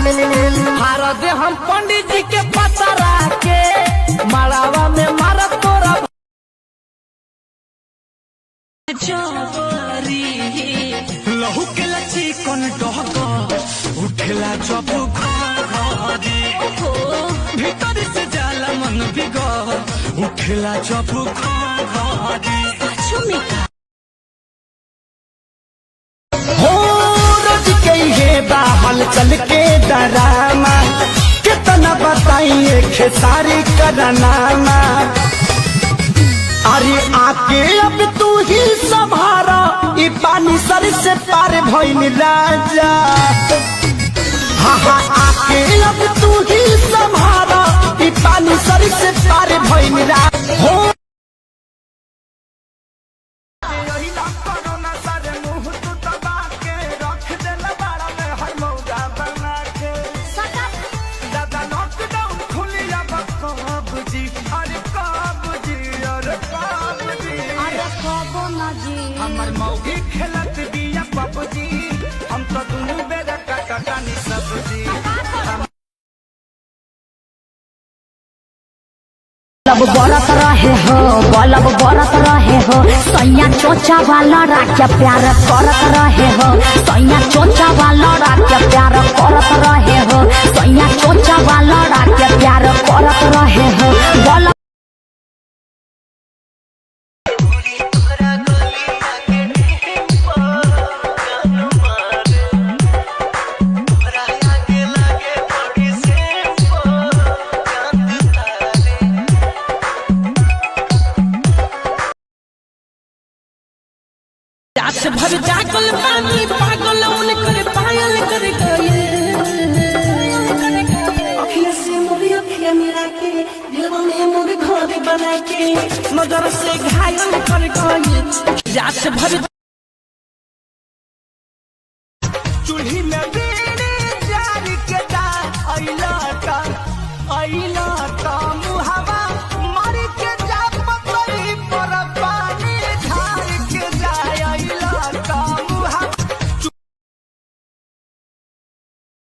हार दे हम पंडित जी के पतरा के मारावा में मारा तोरा लहू के लची कौन डहका उठेला जब भीतर से जाला मन बिगड़ उठेला जब हो रोज के ये बाहल चल के डरामा कितना बताइए खेसारी करनामा। अरे आके अब तू ही संभारा ई पानी सर से पार भइल राजा। हाँ हाँ आके अब तू ही संभारा ई पानी सर से पार भइल राजा। हो हमर मौगी खेलत बिया पबजी हम तो दुनू बेरा काटानी सब्जी। बरत रहे हो बलब बरत रहे हो सैया चोचा वाला राख्या प्यार करत रहे हो सैया चोचा वाला राख्या प्यार करत रहे हो सैया चोचा वाला राख्या प्यार करत रहे हो बलब भर जागल पानी पागल उनकर पायल कर गए अखियां से मोरी अखियां मिला के दिलवा में मोर घर बना के नजर से घायल कर गए रात भर चूल्ही में